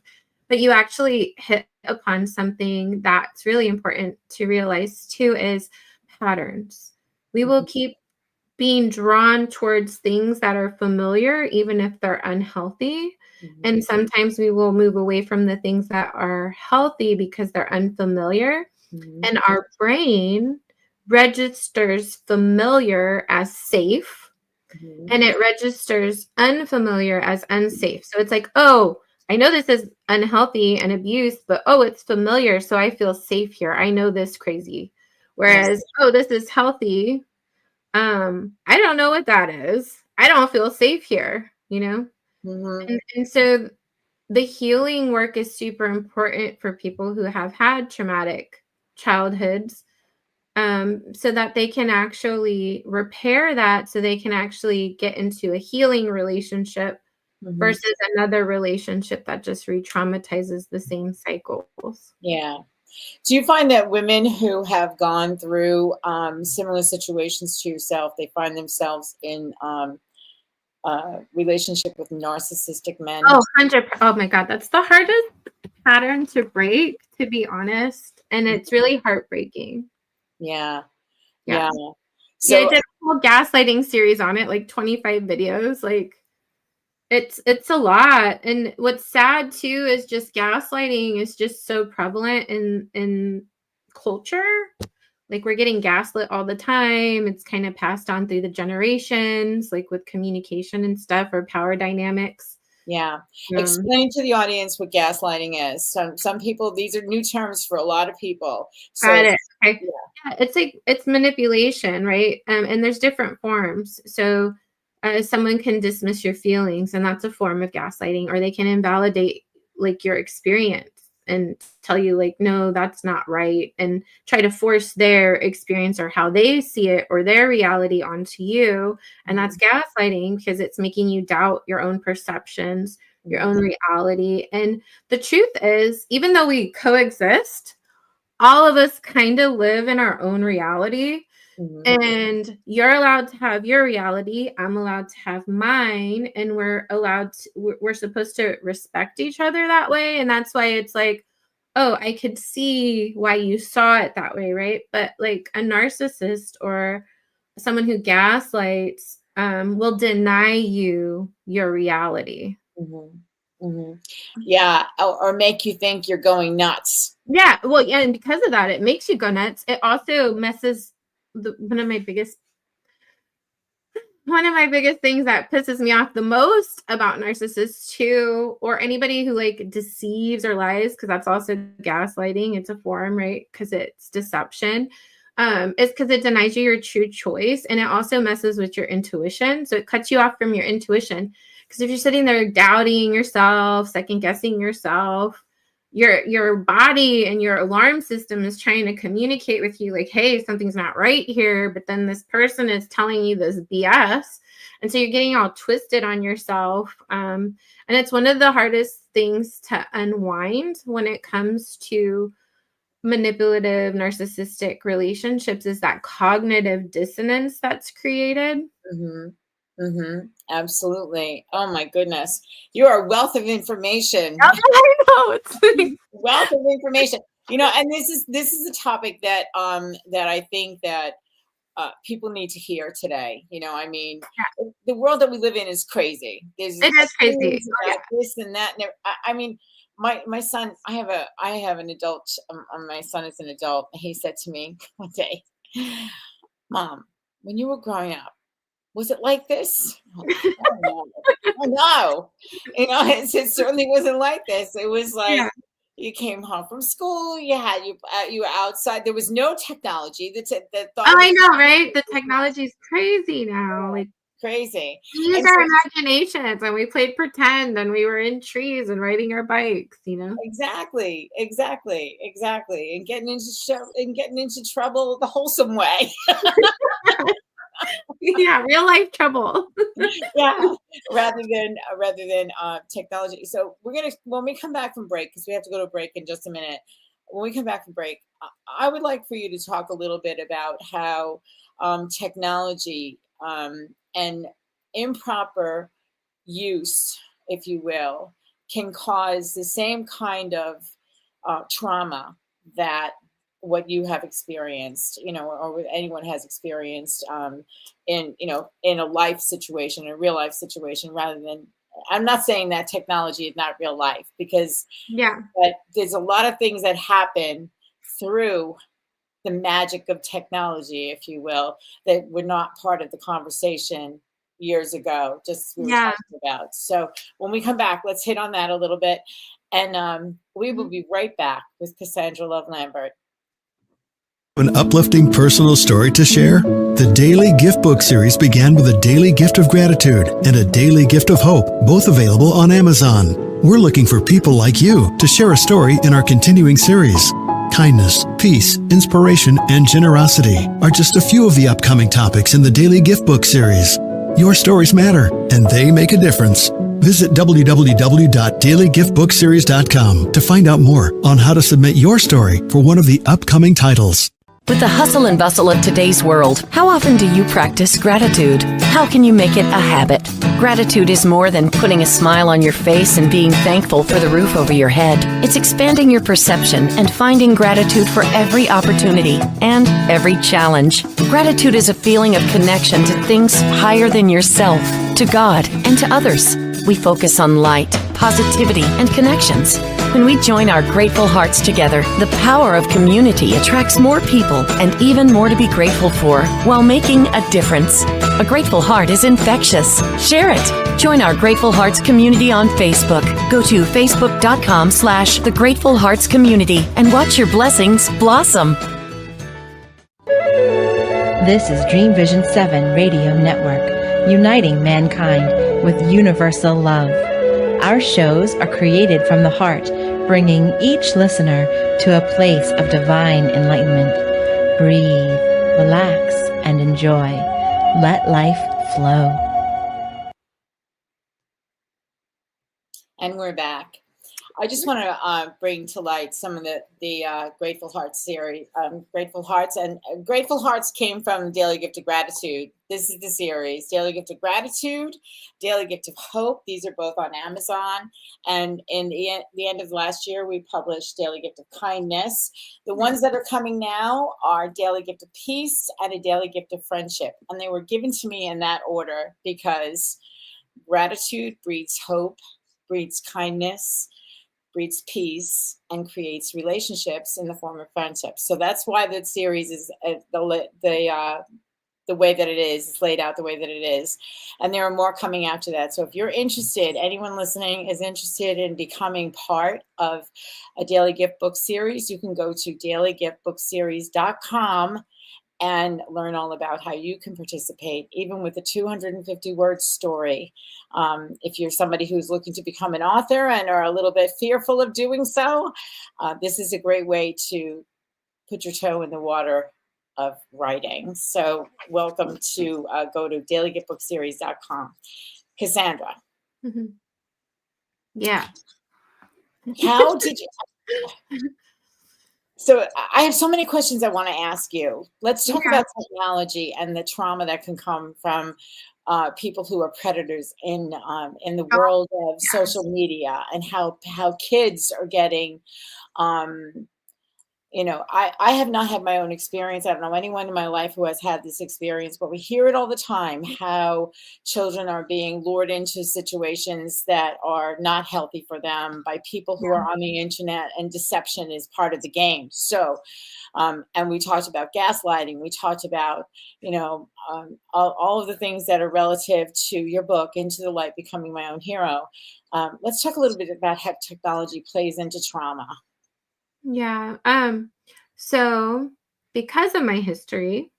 But you actually hit upon something that's really important to realize too is patterns. We will keep being drawn towards things that are familiar, even if they're unhealthy. And sometimes we will move away from the things that are healthy because they're unfamiliar. And our brain registers familiar as safe and it registers unfamiliar as unsafe. So it's like, oh, I know this is unhealthy and abuse, but oh, it's familiar. So I feel safe here. I know this crazy. Whereas, oh, this is healthy. I don't know what that is. I don't feel safe here, you know? And so the healing work is super important for people who have had traumatic childhoods, so that they can actually repair that, so they can actually get into a healing relationship versus another relationship that just re-traumatizes the same cycles. Yeah. Do you find that women who have gone through similar situations to yourself, they find themselves in relationship with narcissistic men? Oh, 100. Oh my God, that's the hardest pattern to break, to be honest. And it's really heartbreaking. Yeah. Yeah. Yeah. Yeah, I So did a whole gaslighting series on it, like 25 videos. Like it's a lot. And what's sad too is just gaslighting is just so prevalent in culture. Like we're getting gaslit all the time. It's kind of passed on through the generations, like with communication and stuff or power dynamics. yeah. Explain to the audience what gaslighting is. Some people, these are new terms for a lot of people. Got So it. Okay. yeah. Yeah, it's like it's manipulation, right? And there's different forms. So someone can dismiss your feelings, and that's a form of gaslighting, or they can invalidate like your experience and tell you like, no, that's not right, and try to force their experience or how they see it or their reality onto you. And that's gaslighting because it's making you doubt your own perceptions, your own reality. And the truth is, even though we coexist, all of us kind of live in our own reality. And you're allowed to have your reality. I'm allowed to have mine. And we're supposed to respect each other that way. And that's why it's like, oh, I could see why you saw it that way, right? But like a narcissist or someone who gaslights will deny you your reality. Yeah, or make you think you're going nuts. Yeah, well, yeah, and because of that, it makes you go nuts. It also messes one of my biggest things that pisses me off the most about narcissists too, or anybody who like deceives or lies, because that's also gaslighting. It's a form, right? Because it's deception. Is because it denies you your true choice, and it also messes with your intuition. So it cuts you off from your intuition. Because if you're sitting there doubting yourself, second guessing yourself, your body and your alarm system is trying to communicate with you like, hey, something's not right here, but then this person is telling you this BS, and so you're getting all twisted on yourself. And it's one of the hardest things to unwind when it comes to manipulative narcissistic relationships, is that cognitive dissonance that's created. Absolutely. Oh my goodness. You are a wealth of information. I know, it's like, Wealth of information. You know, and this is a topic that that I think that people need to hear today. You know, I mean, the world that we live in is crazy. There's it is crazy. things Oh, about this and that. And I mean, my son. I have an adult. My son is an adult. And he said to me one day, "Mom, when you were growing up, was it like this?" Oh no, oh, no. You know, it certainly wasn't like this. It was like. yeah. You came home from school. You were outside. There was no technology. That thought. Oh, I know, right? The technology is crazy now. Like, Crazy. we used And our so, imaginations and we played pretend and we were in trees and riding our bikes, you know? exactly. And getting into trouble the wholesome way. Yeah, real life trouble. Yeah, rather than technology. So we're gonna, when we come back from break, because we have to go to break in just a minute, when we come back from break, I would like for you to talk a little bit about how technology and improper use, if you will, can cause the same kind of trauma that what you have experienced, or what anyone has experienced in a life situation, a real life situation, rather than. I'm not saying that technology is not real life, because but there's a lot of things that happen through the magic of technology, if you will, that were not part of the conversation years ago, just we were talking about. So when we come back, let's hit on that a little bit. And we will be right back with Cassandra Love Lambert. An uplifting personal story to share? The Daily Gift Book series began with a daily gift of gratitude and a daily gift of hope, both available on Amazon. We're looking for people like you to share a story in our continuing series. Kindness, peace, inspiration, and generosity are just a few of the upcoming topics in the Daily Gift Book series. Your stories matter, and they make a difference. Visit www.dailygiftbookseries.com to find out more on how to submit your story for one of the upcoming titles. With the hustle and bustle of today's world, how often do you practice gratitude? How can you make it a habit? Gratitude is more than putting a smile on your face and being thankful for the roof over your head. It's expanding your perception and finding gratitude for every opportunity and every challenge. Gratitude is a feeling of connection to things higher than yourself, to God, and to others. We focus on light, positivity, and connections. When we join our grateful hearts together, the power of community attracts more people and even more to be grateful for while making a difference. A grateful heart is infectious. Share it. Join our Grateful Hearts community on Facebook. Go to facebook.com/The Grateful Hearts Community and watch your blessings blossom. This is Dream Vision 7 Radio Network, uniting mankind with universal love. Our shows are created from the heart, bringing each listener to a place of divine enlightenment. Breathe, relax, and enjoy. Let life flow. And we're back. I just want to bring to light some of the Grateful Hearts series. Grateful Hearts came from Daily Gift of Gratitude. This is the series: Daily Gift of Gratitude, Daily Gift of Hope. These are both on Amazon. And in the end of last year, we published Daily Gift of Kindness. The ones that are coming now are Daily Gift of Peace and a Daily Gift of Friendship. And they were given to me in that order because gratitude breeds hope, breeds kindness, breeds peace, and creates relationships in the form of friendships. So that's why the series is the way that it is. It's laid out the way that it is. And there are more coming after that. So if you're interested, anyone listening is interested in becoming part of a Daily Gift Book series, you can go to dailygiftbookseries.com and learn all about how you can participate, even with a 250-word story. If you're somebody who's looking to become an author and are a little bit fearful of doing so, this is a great way to put your toe in the water of writing. So welcome to go to dailygiftbookseries.com. Cassandra. Mm-hmm. Yeah. How did you... So I have so many questions I want to ask you. Let's talk about technology and the trauma that can come from people who are predators in the world of social media, and how kids are getting, I have not had my own experience. I don't know anyone in my life who has had this experience, but we hear it all the time, how children are being lured into situations that are not healthy for them by people who are on the internet, and deception is part of the game. So, and we talked about gaslighting. We talked about, all of the things that are relative to your book, Into the Light, Becoming My Own Hero. Let's talk a little bit about how technology plays into trauma. Yeah. So because of my history,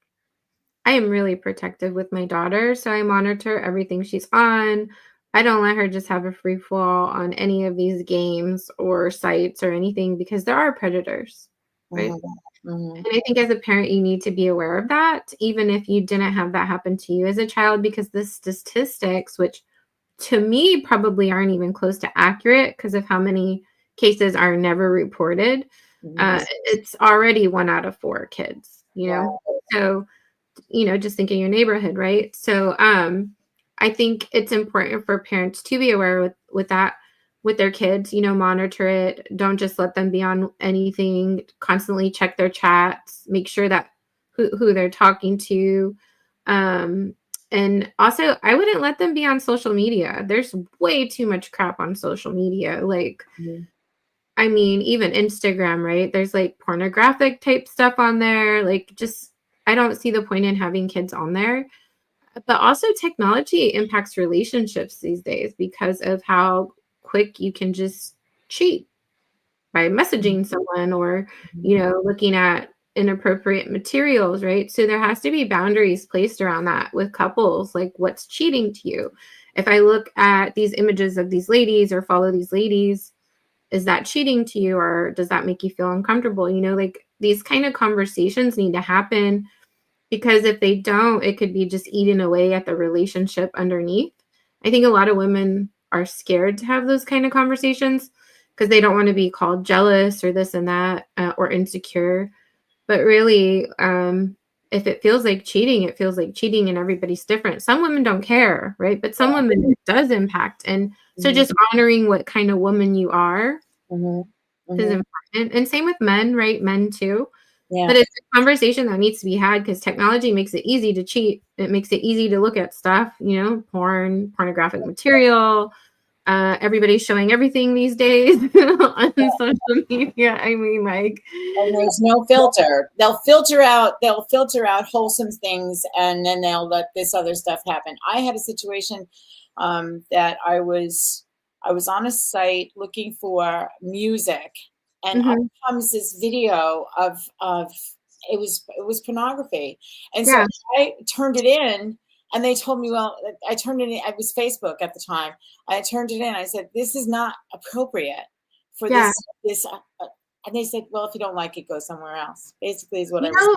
I am really protective with my daughter. So I monitor everything she's on. I don't let her just have a free fall on any of these games or sites or anything, because there are predators, right? Mm-hmm. And I think as a parent, you need to be aware of that, even if you didn't have that happen to you as a child, because the statistics, which to me probably aren't even close to accurate because of how many cases are never reported. It's already 1 out of 4 kids, you know? Wow. So, just think of your neighborhood, right? So, I think it's important for parents to be aware with that, with their kids, monitor it. Don't just let them be on anything, constantly check their chats, make sure that who they're talking to. And also, I wouldn't let them be on social media. There's way too much crap on social media. Like, I mean, even Instagram, right? There's like pornographic type stuff on there. Like, just, I don't see the point in having kids on there. But also, technology impacts relationships these days because of how quick you can just cheat by messaging someone or, looking at inappropriate materials, right? So there has to be boundaries placed around that with couples, like what's cheating to you. If I look at these images of these ladies or follow these ladies, is that cheating to you, or does that make you feel uncomfortable? Like these kind of conversations need to happen, because if they don't, it could be just eating away at the relationship underneath. I think a lot of women are scared to have those kind of conversations because they don't want to be called jealous or this and that, or insecure. But really, if it feels like cheating, it feels like cheating, and everybody's different. Some women don't care, right? But some women it does impact. And so just honoring what kind of woman you are is important. And same with men, right? Men too. Yeah. But it's a conversation that needs to be had, because technology makes it easy to cheat. It makes it easy to look at stuff, pornographic material. Everybody's showing everything these days on social media. I mean, like, and there's no filter. They'll filter out wholesome things, and then they'll let this other stuff happen. I had a situation that I was on a site looking for music, and up comes this video of it was pornography, and so I turned it in. And they told me, well, I turned it in. It was Facebook at the time. I turned it in. I said, this is not appropriate for this. And they said, well, if you don't like it, go somewhere else. Basically is what I was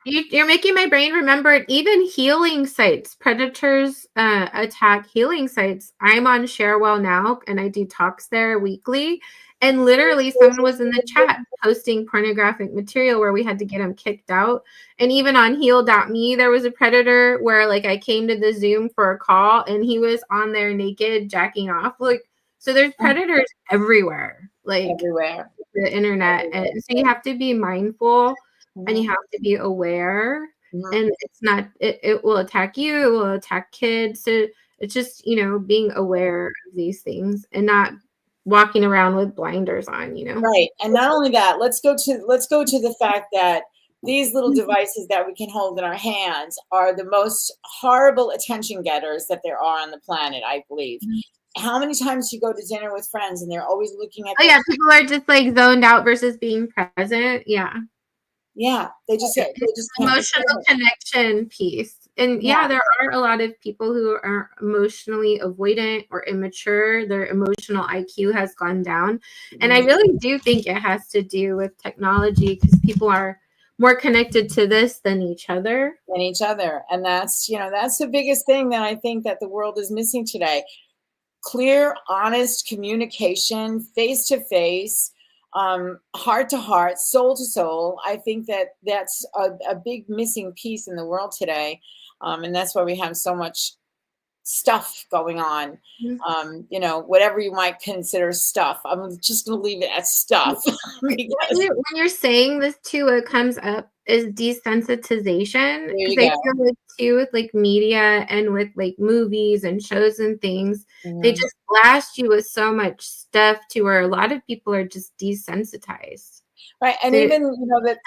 saying. You're making my brain remember even healing sites. Predators attack healing sites. I'm on Sharewell now, and I do talks there weekly. And literally someone was in the chat posting pornographic material where we had to get them kicked out. And even on heal.me, there was a predator where, like, I came to the Zoom for a call and he was on there naked, jacking off. Like, so there's predators everywhere, like everywhere, the internet. And so you have to be mindful and you have to be aware. And it's not, it will attack you, it will attack kids. So it's just, being aware of these things and not walking around with blinders on, Right. And not only that, let's go to the fact that these little devices that we can hold in our hands are the most horrible attention getters that there are on the planet, I believe. How many times you go to dinner with friends and they're always looking at people are just like zoned out versus being present. They just emotional connection piece. And there are a lot of people who are emotionally avoidant or immature. Their emotional IQ has gone down. And I really do think it has to do with technology, because people are more connected to this than each other. And that's, that's the biggest thing that I think that the world is missing today. Clear, honest communication, face to face, heart to heart, soul to soul. I think that that's a big missing piece in the world today. And that's why we have so much stuff going on. Whatever you might consider stuff. I'm just going to leave it at stuff. When you're saying this too, what comes up is desensitization. Because I feel like too, with like media and with like movies and shows and things, they just blast you with so much stuff to where a lot of people are just desensitized. Right. And even,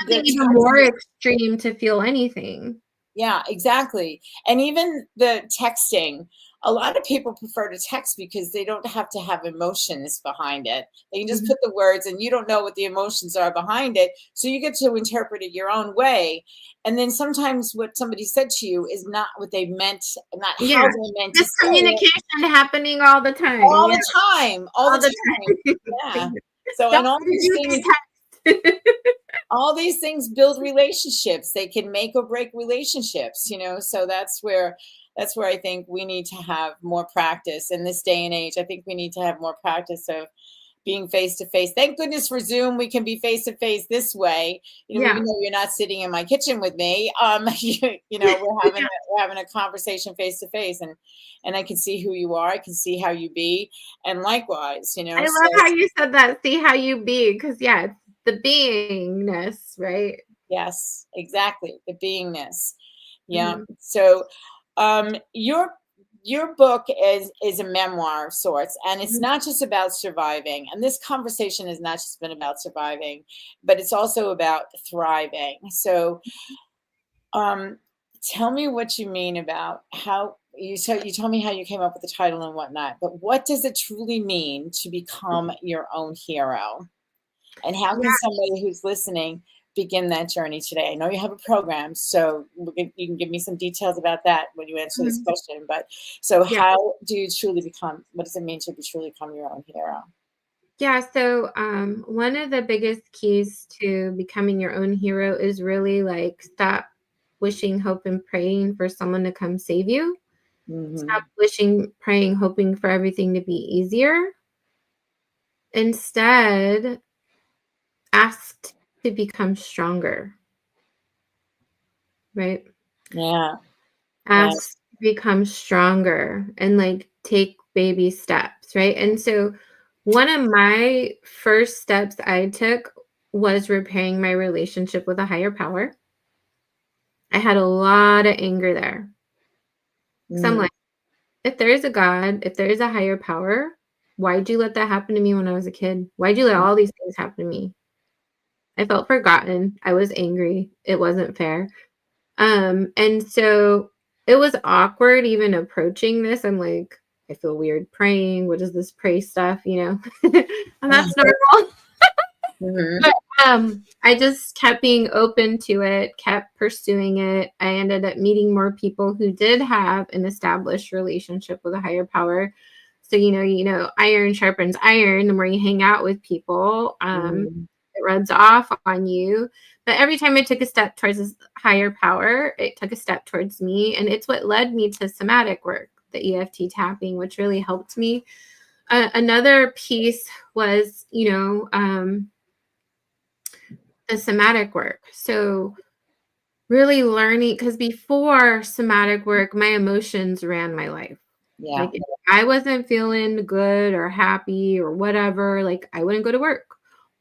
even more extreme to feel anything. Yeah, exactly. And even the texting, a lot of people prefer to text because they don't have to have emotions behind it. They can just put the words, and you don't know what the emotions are behind it. So you get to interpret it your own way. And then sometimes what somebody said to you is not what they meant, not how they meant to say. Miscommunication happening all the time. All the time. Yeah. So, and all these things build relationships. They can make or break relationships, so that's where I think we need to have more practice in this day and age. I think we need to have more practice of being face to face. Thank goodness for Zoom. We can be face to face this way. Even though you're not sitting in my kitchen with me, we're having a conversation face to face, and I can see who you are. I can see how you be, and likewise, I love how you said that. See how you be, because it's the beingness, right? Yes, exactly, the beingness. Yeah. Mhm. So, your book is a memoir of sorts, and it's not just about surviving. And this conversation has not just been about surviving, but it's also about thriving. So, tell me what you mean about how you told me how you came up with the title and whatnot, but what does it truly mean to become your own hero? And how can somebody who's listening begin that journey today? I know you have a program, so you can give me some details about that when you answer this question. But so how do you truly become, what does it mean to truly become your own hero? Yeah, so one of the biggest keys to becoming your own hero is really like stop wishing, hope, and praying for someone to come save you. Stop wishing, praying, hoping for everything to be easier. Instead, ask to become stronger, right? Yeah. Ask to become stronger and like take baby steps, right? And so one of my first steps I took was repairing my relationship with a higher power. I had a lot of anger there. So I'm like, if there is a God, if there is a higher power, why'd you let that happen to me when I was a kid? Why'd you let all these things happen to me? I felt forgotten. I was angry. It wasn't fair. And so it was awkward even approaching this. I'm like, I feel weird praying. What is this pray stuff? And that's normal. But I just kept being open to it, kept pursuing it. I ended up meeting more people who did have an established relationship with a higher power. So, iron sharpens iron. The more you hang out with people, it rubs off on you. But every time I took a step towards this higher power, it took a step towards me. And it's what led me to somatic work, the EFT tapping, which really helped me. Another piece was, the somatic work. So really learning, because before somatic work, my emotions ran my life. Yeah. Like if I wasn't feeling good or happy or whatever, like I wouldn't go to work,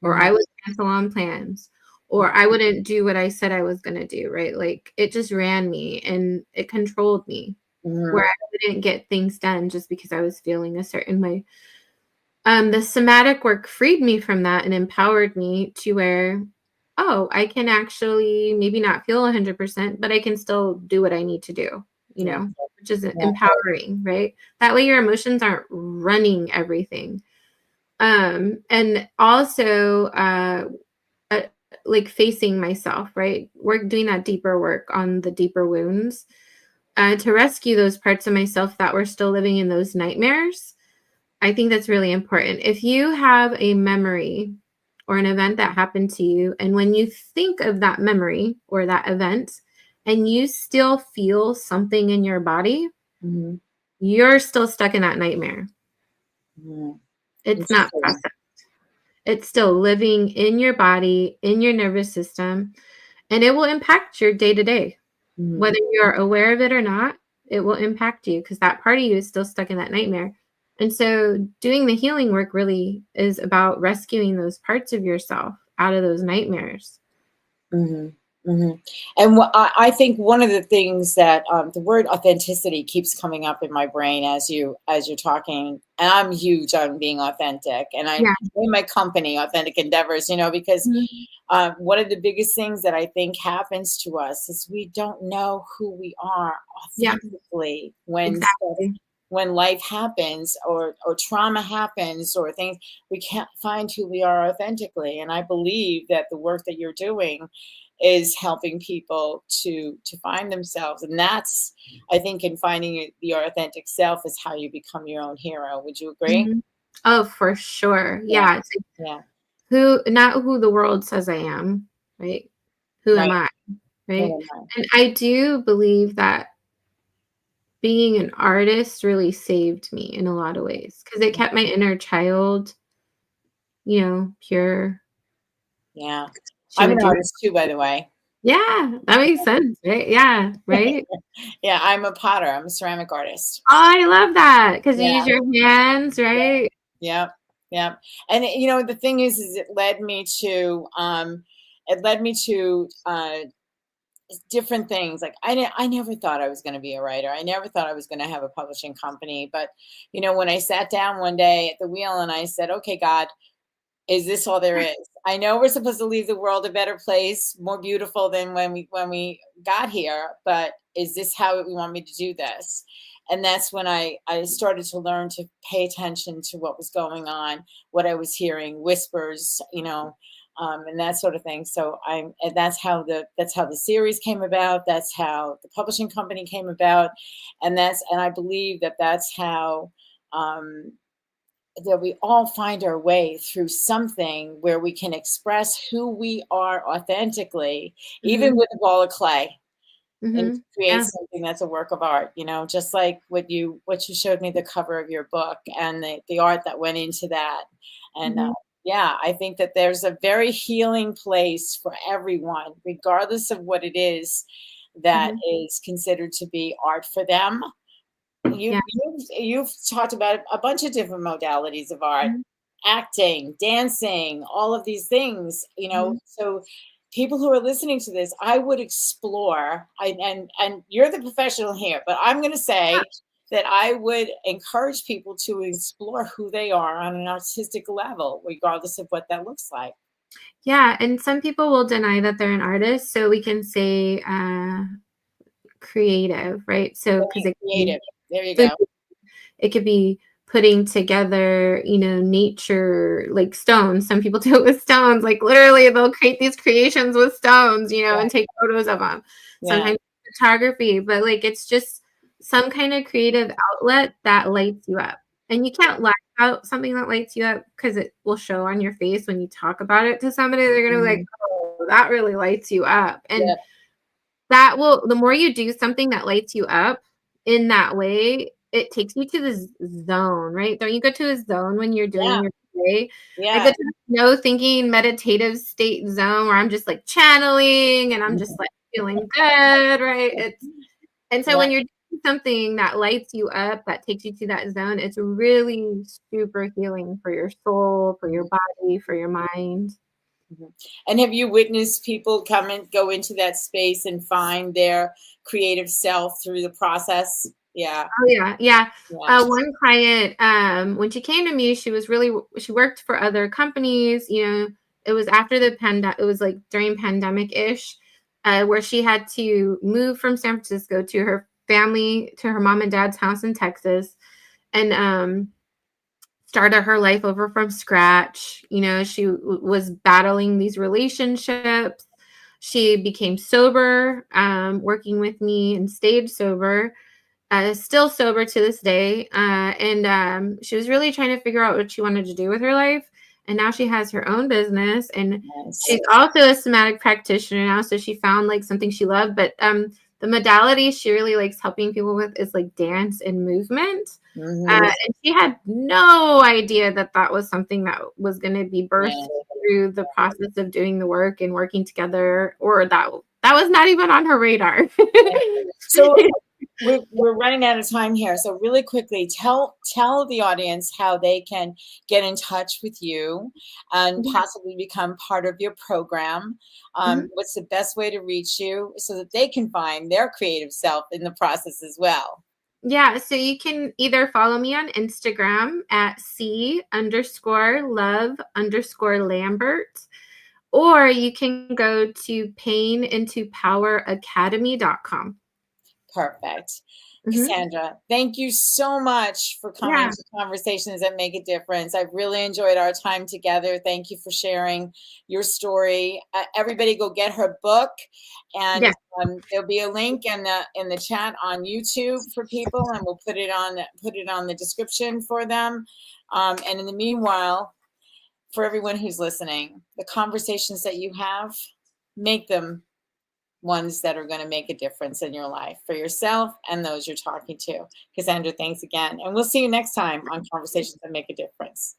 or I would cancel on plans, or I wouldn't do what I said I was going to do, right? Like it just ran me and it controlled me, where I wouldn't get things done just because I was feeling a certain way. The somatic work freed me from that and empowered me to where, I can actually maybe not feel 100%, but I can still do what I need to do, which is empowering, right? That way your emotions aren't running everything. And also, like facing myself, right? Doing that deeper work on the deeper wounds, to rescue those parts of myself that were still living in those nightmares. I think that's really important. If you have a memory or an event that happened to you, and when you think of that memory or that event, and you still feel something in your body, you're still stuck in that nightmare. It's not processed. It's still living in your body, in your nervous system, and it will impact your day-to-day. Whether you're aware of it or not, it will impact you because that part of you is still stuck in that nightmare. And so doing the healing work really is about rescuing those parts of yourself out of those nightmares. And I think one of the things that the word authenticity keeps coming up in my brain as you're talking, and I'm huge on being authentic, and I name my company Authentic Endeavors, because one of the biggest things that I think happens to us is we don't know who we are authentically when life happens or trauma happens or things, we can't find who we are authentically. And I believe that the work that you're doing is helping people to find themselves. And that's, I think, in finding your authentic self is how you become your own hero. Would you agree? Oh, for sure. Yeah. Not who the world says I am, right? Who am I, right? And I do believe that being an artist really saved me in a lot of ways because it kept my inner child pure. Yeah. She I'm would an do. artist too, by the way. Yeah, that makes sense, right? Yeah, right. Yeah, I'm a potter. I'm a ceramic artist. Oh, I love that because you Yeah. use your hands, right? Yeah. Yeah. And the thing is it led me to different things. Like I never thought I was going to be a writer. I never thought I was going to have a publishing company. But when I sat down one day at the wheel and I said, "Okay, God, is this all there is? I know we're supposed to leave the world a better place, more beautiful than when we got here, but is this how we want me to do this?" And that's when I started to learn to pay attention to what was going on, what I was hearing, whispers, and that sort of thing. So and that's how the series came about. That's how the publishing company came about, and I believe that's how. That we all find our way through something where we can express who we are authentically, even Mhm, with a ball of clay, and mhm. create Yeah, something that's a work of art. Just like what you showed me, the cover of your book and the art that went into that. And mhm, yeah, I think that there's a very healing place for everyone, regardless of what it is that mhm. is considered to be art for them. Yeah. You've talked about a bunch of different modalities of art, Mhm, acting, dancing, all of these things, mhm. so people who are listening to this, I would explore. And you're the professional here, but I'm going to say that I would encourage people to explore who they are on an artistic level, regardless of what that looks like. Yeah, and some people will deny that they're an artist, so we can say, creative, right? So, because Being creative. There you so go. it could be putting together, nature, like stones. Some people do it with stones, like literally they'll create these creations with stones, Yeah. and take photos of them. Yeah. Sometimes photography, but like it's just some kind of creative outlet that lights you up. And you can't laugh out something that lights you up because it will show on your face when you talk about it to somebody. They're gonna be like, Mhm. "Oh, that really lights you up." And Yep. the more you do something that lights you up in that way, it takes you to this zone, right? Don't you go to a zone when you're doing Yeah. your play? I go Yeah. to this no thinking meditative state zone where I'm just like channeling and I'm just like feeling good, right? And so Yeah. when you're doing something that lights you up, that takes you to that zone, it's really super healing for your soul, for your body, for your mind. Mhm. And have you witnessed people come and go into that space and find their creative self through the process? Yeah. Oh, yeah, yeah. Yeah. One client, when she came to me, she worked for other companies, it was after it was like during pandemic-ish, where she had to move from San Francisco to her family, to her mom and dad's house in Texas, and, started her life over from scratch. She was battling these relationships. She became sober, working with me and stayed sober, still sober to this day. And she was really trying to figure out what she wanted to do with her life. And now she has her own business, and Nice. she's also a somatic practitioner now. So she found like something she loved. But the modality she really likes helping people with is like dance and movement. Hmm. And she had no idea that that was something that was going to be birthed Yeah. through the process of doing the work and working together, or that was not even on her radar. So we're running out of time here. So really quickly, tell the audience how they can get in touch with you and possibly become part of your program. Mhm. What's the best way to reach you so that they can find their creative self in the process as well? Yeah, so you can either follow me on Instagram at C_love_Lambert, or you can go to painintopoweracademy.com. Perfect. Mhm. Cassandra, thank you so much for coming Yeah. to Conversations That Make a Difference. I've really enjoyed our time together. Thank you for sharing your story. Everybody go get her book, and Yes. there'll be a link in the chat on YouTube for people, and we'll put it on the description for them. And in the meanwhile, for everyone who's listening, the conversations that you have, make them ones that are going to make a difference in your life for yourself and those you're talking to. Cassandra, thanks again. And we'll see you next time on Conversations That Make a Difference.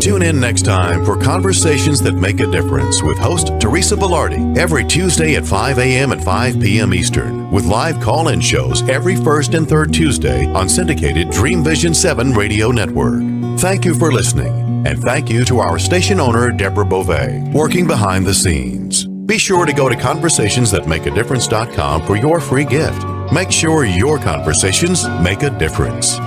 Tune in next time for Conversations That Make a Difference with host Teresa Velardi every Tuesday at 5 a.m. and 5 p.m. Eastern, with live call-in shows every first and third Tuesday on syndicated Dream Vision 7 radio network. Thank you for listening, and thank you to our station owner, Deborah Beauvais, working behind the scenes. Be sure to go to conversationsthatmakeadifference.com for your free gift. Make sure your conversations make a difference.